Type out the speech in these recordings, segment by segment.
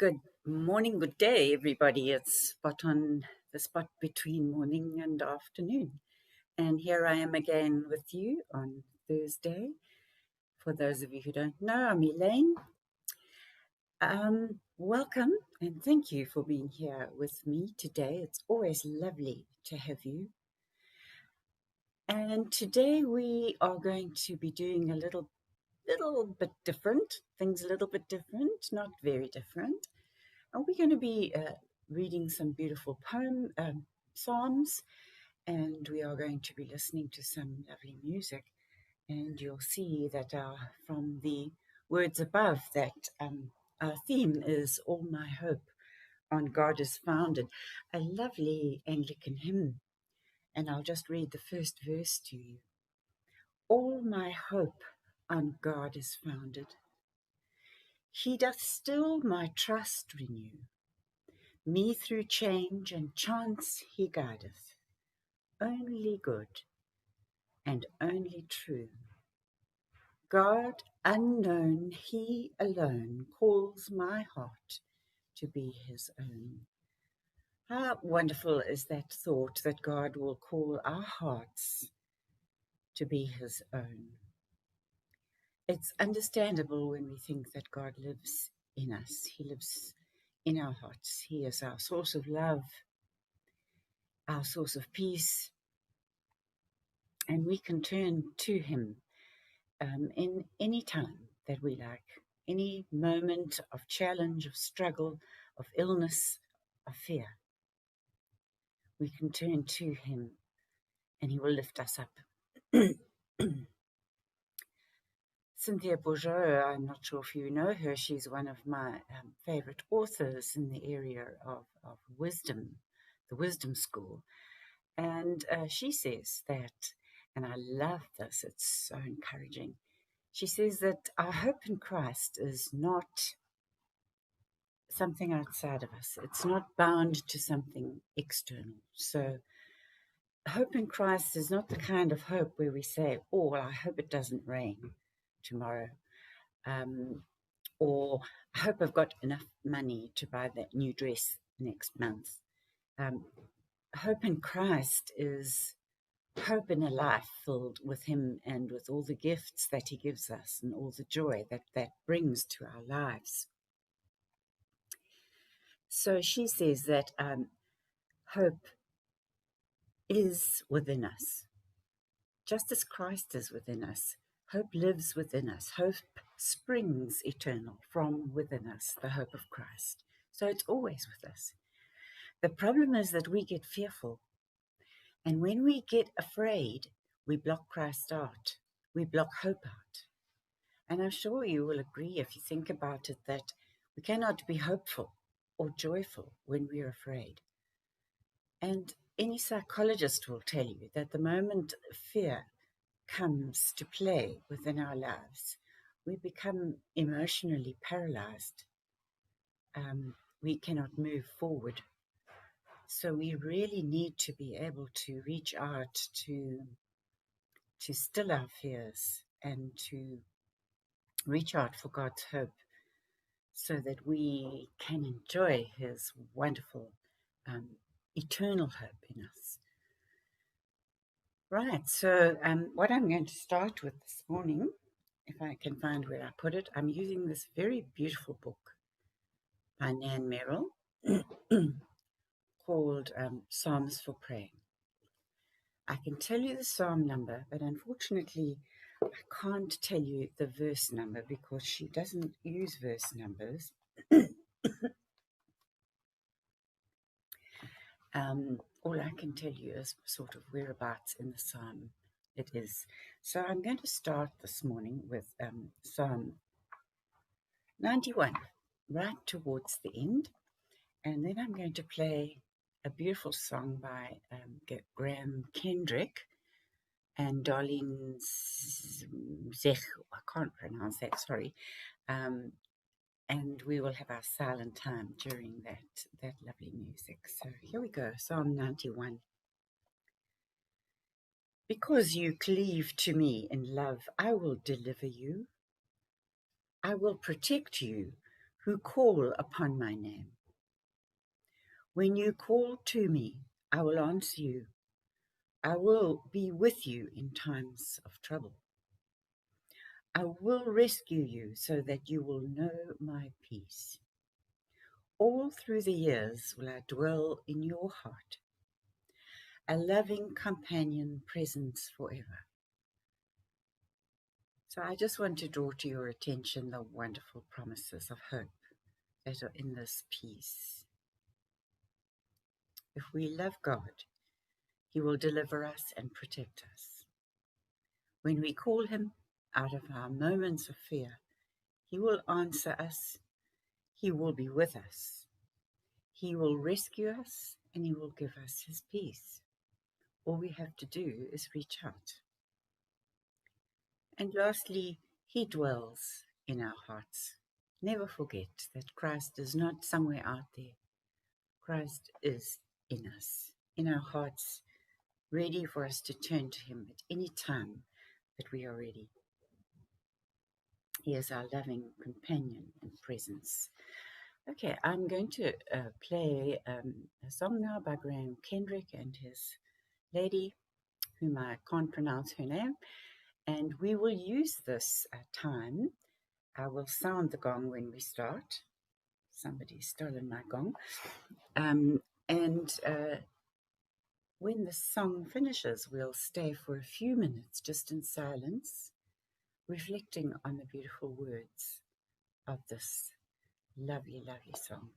Good morning, good day, everybody. It's spot on the spot between morning and afternoon. And here I am again with you on Thursday. For those of you who don't know, I'm Elaine. Welcome and thank you for being here with me today. It's always lovely to have you. And today we are going to be doing a little bit different, things a little bit different, not very different. And we're going to be reading some beautiful psalms, and we are going to be listening to some lovely music. And you'll see that from the words above that our theme is All My Hope on God is Founded, a lovely Anglican hymn. And I'll just read the first verse to you. All my hope on God is founded. He doth still my trust renew. Me through change and chance he guideth, only good and only true. God unknown, he alone calls my heart to be his own. How wonderful is that thought that God will call our hearts to be his own. It's understandable when we think that God lives in us. He lives in our hearts. He is our source of love, our source of peace, and we can turn to him in any time that we like, any moment of challenge, of struggle, of illness, of fear. We can turn to him and he will lift us up. Cynthia Bourgeau, I'm not sure if you know her, she's one of my favorite authors in the area of wisdom, the Wisdom School. And she says that, and I love this, it's so encouraging. She says that our hope in Christ is not something outside of us. It's not bound to something external. So hope in Christ is not the kind of hope where we say, oh, well, I hope it doesn't rain tomorrow. Or I hope I've got enough money to buy that new dress next month. Hope in Christ is hope in a life filled with him and with all the gifts that he gives us and all the joy that brings to our lives. So she says that hope is within us. Just as Christ is within us, hope lives within us. Hope springs eternal from within us, the hope of Christ. So it's always with us. The problem is that we get fearful. And when we get afraid, we block Christ out. We block hope out. And I'm sure you will agree, if you think about it, that we cannot be hopeful or joyful when we're afraid. And any psychologist will tell you that the moment fear comes to play within our lives, we become emotionally paralyzed. We cannot move forward. So we really need to be able to reach out to still our fears and to reach out for God's hope so that we can enjoy his wonderful eternal hope in us. Right, so what I'm going to start with this morning, if I can find where I put it, I'm using this very beautiful book by Nan Merrill called Psalms for Praying. I can tell you the psalm number, but unfortunately I can't tell you the verse number because she doesn't use verse numbers. All I can tell you is sort of whereabouts in the psalm it is. So I'm going to start this morning with Psalm 91, right towards the end, and then I'm going to play a beautiful song by Graham Kendrick and Darlene Zech, I can't pronounce that, sorry. And we will have our silent time during that lovely music. So here we go, Psalm 91. Because you cleave to me in love, I will deliver you. I will protect you who call upon my name. When you call to me, I will answer you. I will be with you in times of trouble. I will rescue you so that you will know my peace. All through the years will I dwell in your heart, a loving companion presence forever. So I just want to draw to your attention the wonderful promises of hope that are in this peace. If we love God, He will deliver us and protect us. When we call Him out of our moments of fear, He will answer us, He will be with us, He will rescue us, and He will give us His peace. All we have to do is reach out. And lastly, He dwells in our hearts. Never forget that Christ is not somewhere out there. Christ is in us, in our hearts, ready for us to turn to Him at any time that we are ready. He is our loving companion and presence. Okay, I'm going to play a song now by Graham Kendrick and his lady, whom I can't pronounce her name. And we will use this time. I will sound the gong when we start. Somebody's stolen my gong. When the song finishes, we'll stay for a few minutes just in silence, reflecting on the beautiful words of this lovely, lovely song.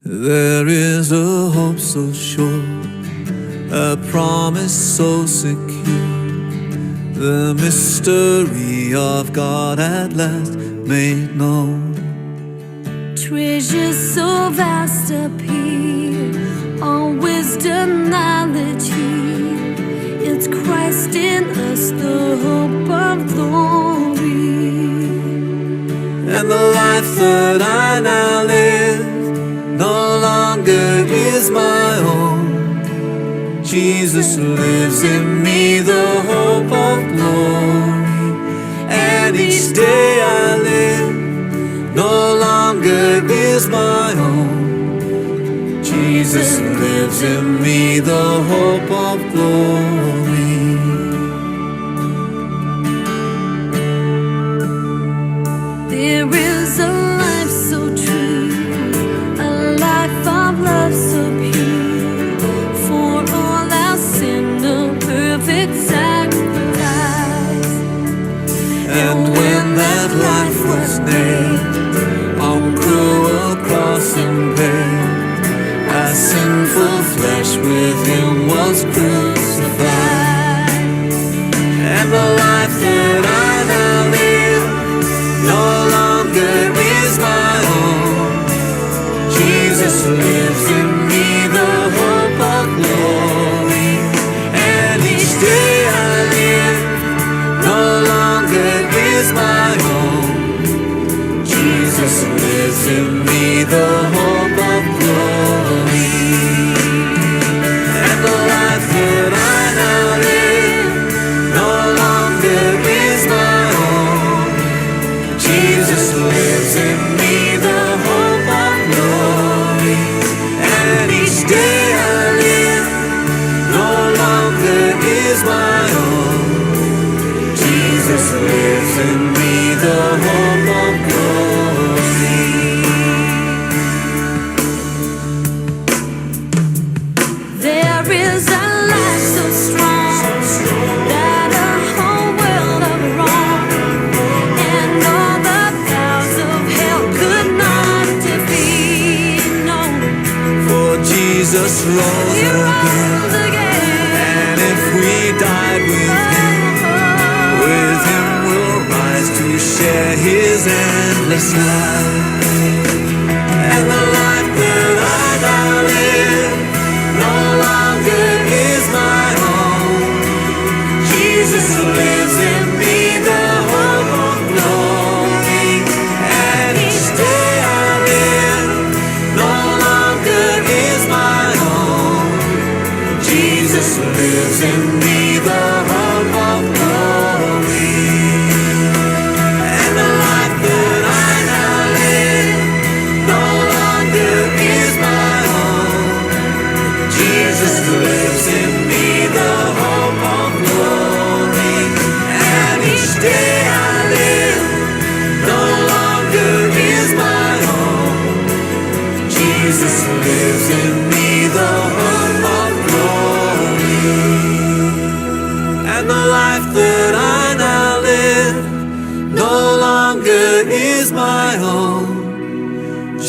There is a hope so sure, a promise so secure, the mystery of God at last made known. Treasures so vast appear, all wisdom, knowledge here. It's Christ in us, the hope of glory. And the life that I now live no longer is my own. Jesus lives in me, the hope of glory. And each day I live no longer is my own. Jesus lives in me, the hope of glory. There is a life so true, a life of love so pure, for all our sin, a perfect sacrifice. And when that life was nailed on cruel cross and pain, our sinful flesh with Him was crucified. And the life that I now live no longer is my own. Jesus lives in me, the hope of glory. And each day I live no longer is my own. Jesus lives in me, the hope of glory. And the life that I now live no longer is my own. Jesus lives in me, the hope of glory. And each day I live no longer is my own. Jesus lives in me, the hope of glory. There is a life so strong that a whole world of wrong and all the powers of hell could not defeat. No, For Jesus rose He again, rose again. and if we died with Him we'll rise to share His endless life.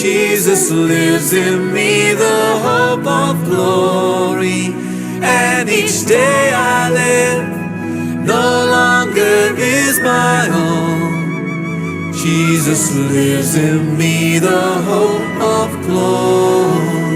Jesus lives in me, the hope of glory. And each day I live no longer is my own. Jesus lives in me, the hope of glory.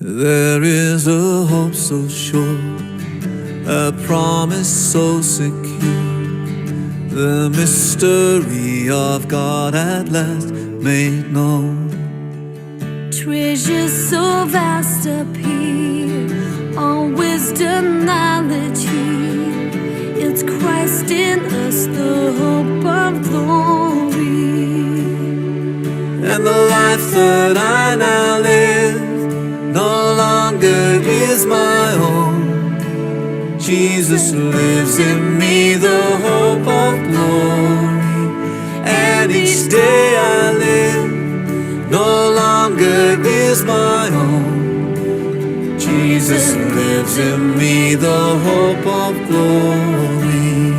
There is a hope so sure, a promise so secure, the mystery of God at last made known. Treasures so vast appear, all wisdom, knowledge here. It's Christ in us, the hope of glory. And the life that I now live no longer is my own. Jesus lives in me, the hope of glory. And each day I live no longer is my own. Jesus lives in me, the hope of glory.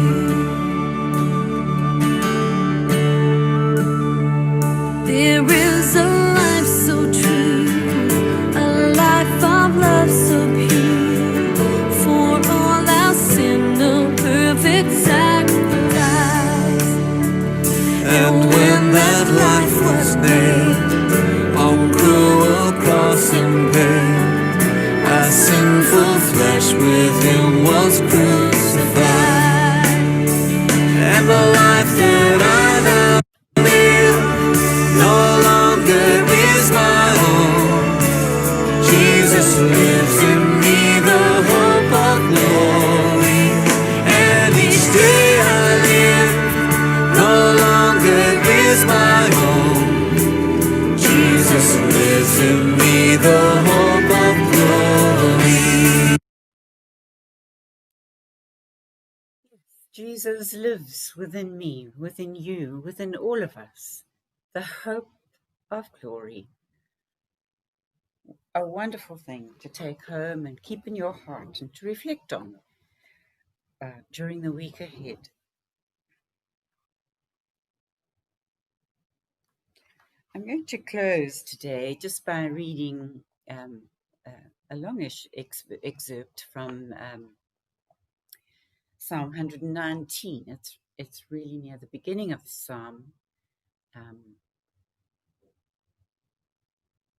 There is a life so true, a life of love so pure. For all our sin, a perfect sacrifice. And when that life was nailed on cruel cross and pain, our sinful flesh with him was crucified. And the life that I now live no longer is my own. Jesus lives in me, the hope of glory. And each day I live no longer is my own. Jesus lives in me, the hope of glory. Jesus lives within me, within you, within all of us. The hope of glory. A wonderful thing to take home and keep in your heart and to reflect on during the week ahead. I'm going to close today just by reading a longish excerpt from Psalm 119. It's really near the beginning of the psalm,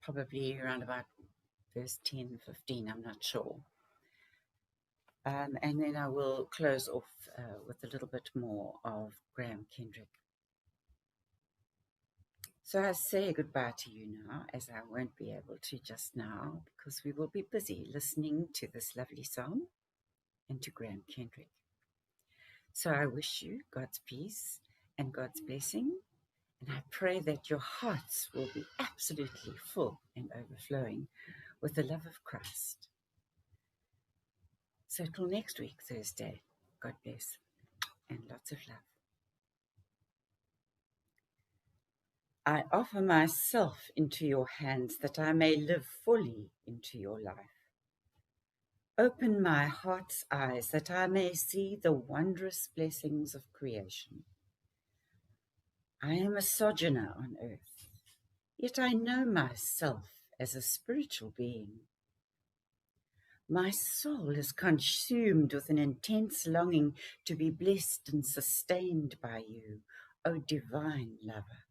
probably around about verse 10, 15, I'm not sure. And then I will close off with a little bit more of Graham Kendrick. So I say goodbye to you now, as I won't be able to just now, because we will be busy listening to this lovely song and to Graham Kendrick. So I wish you God's peace and God's blessing, and I pray that your hearts will be absolutely full and overflowing with the love of Christ. So till next week, Thursday, God bless and lots of love. I offer myself into your hands that I may live fully into your life. Open my heart's eyes that I may see the wondrous blessings of creation. I am a sojourner on earth, yet I know myself as a spiritual being. My soul is consumed with an intense longing to be blessed and sustained by you, O divine lover.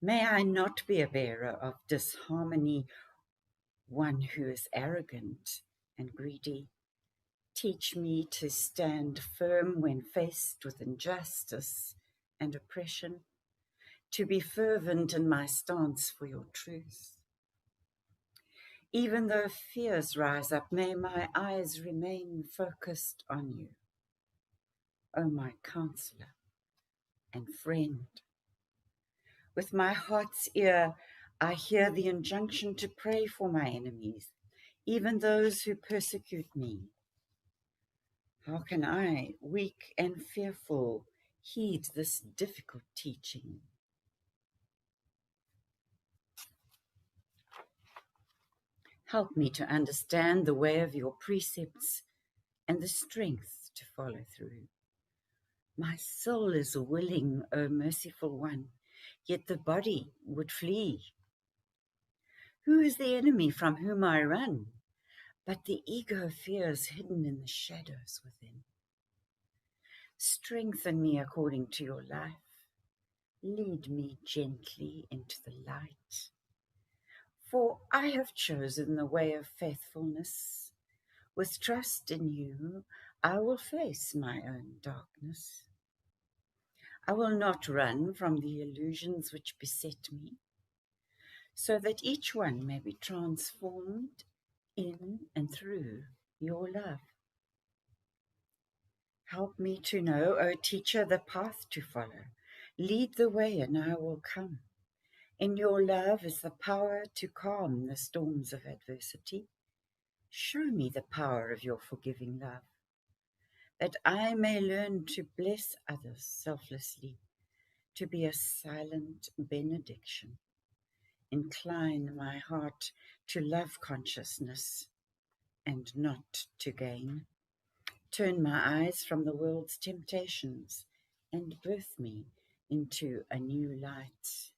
May I not be a bearer of disharmony, one who is arrogant and greedy. Teach me to stand firm when faced with injustice and oppression, to be fervent in my stance for your truth. Even though fears rise up, may my eyes remain focused on you, O my counselor and friend. With my heart's ear, I hear the injunction to pray for my enemies, even those who persecute me. How can I, weak and fearful, heed this difficult teaching? Help me to understand the way of your precepts and the strength to follow through. My soul is willing, O merciful one, yet the body would flee. Who is the enemy from whom I run? But the ego fears hidden in the shadows within. Strengthen me according to your life. Lead me gently into the light. For I have chosen the way of faithfulness. With trust in you, I will face my own darkness. I will not run from the illusions which beset me, so that each one may be transformed in and through your love. Help me to know, O teacher, the path to follow. Lead the way and I will come. In your love is the power to calm the storms of adversity. Show me the power of your forgiving love, that I may learn to bless others selflessly, to be a silent benediction. Incline my heart to love consciousness and not to gain. Turn my eyes from the world's temptations and birth me into a new light.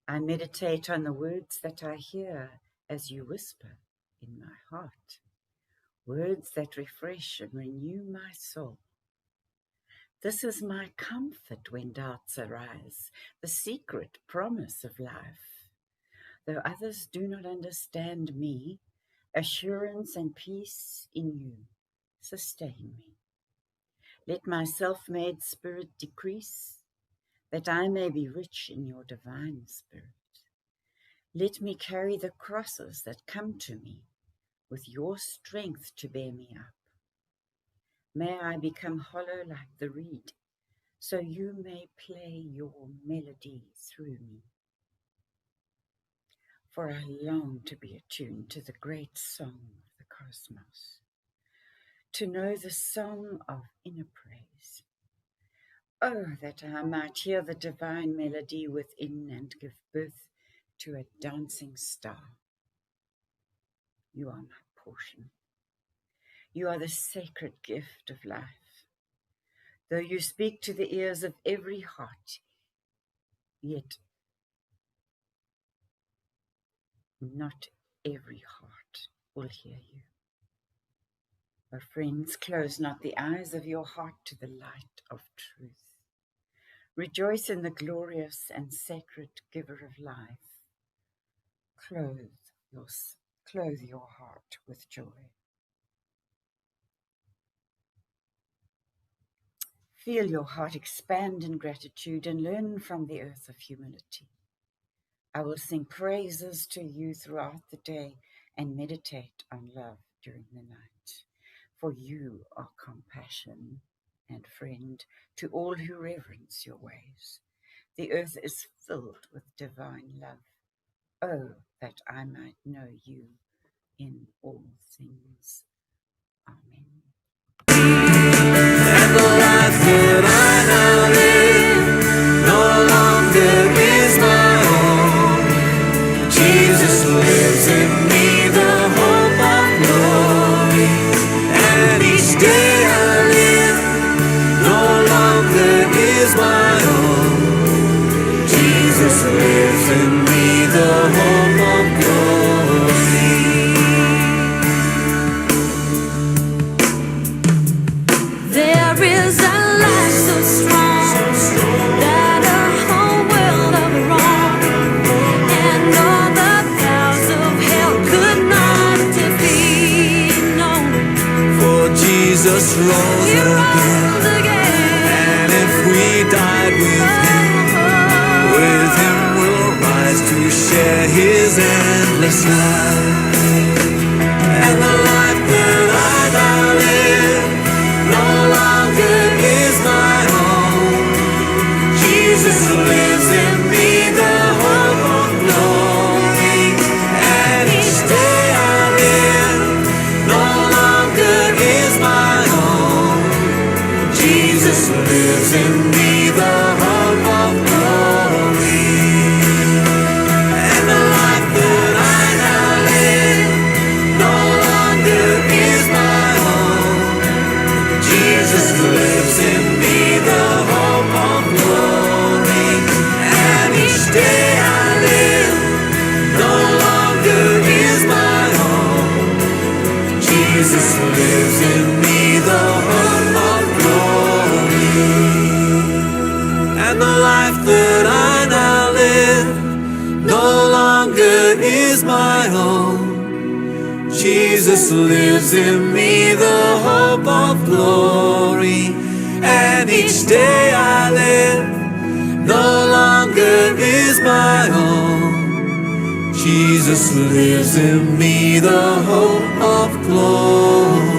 I meditate on the words that I hear as you whisper in my heart, words that refresh and renew my soul. This is my comfort when doubts arise, the secret promise of life. Though others do not understand me, assurance and peace in you sustain me. Let my self-made spirit decrease, that I may be rich in your divine spirit. Let me carry the crosses that come to me, with your strength to bear me up. May I become hollow like the reed, so you may play your melody through me. For I long to be attuned to the great song of the cosmos, to know the song of inner praise. Oh, that I might hear the divine melody within and give birth to a dancing star. You are my portion. You are the sacred gift of life. Though you speak to the ears of every heart, yet not every heart will hear you. O friends, close not the eyes of your heart to the light of truth. Rejoice in the glorious and sacred giver of life. Clothe your heart with joy. Feel your heart expand in gratitude and learn from the earth of humility. I will sing praises to you throughout the day and meditate on love during the night. For you are compassion and friend to all who reverence your ways. The earth is filled with divine love. Oh, that I might know you in all things. Amen. And the life that I now live no longer is my own. Jesus lives in me, the hope of glory. And each day I live no longer is my own. Jesus lives in me, the hope of glory. There is a light so strong that a whole world of wrong and all the powers of hell could not defeat. No, For Jesus rose he again, rose again. and if we died with him we'll rise to share his endless life. And the life that I now live no longer is my own. Jesus lives in me, the hope of glory. And each day I live no longer is my own. Jesus lives in me, the hope of glory. And the life that I now live no longer is my own. Jesus lives in me, the hope of glory. And each day I live no longer is my own. Jesus lives in me, the hope of glory.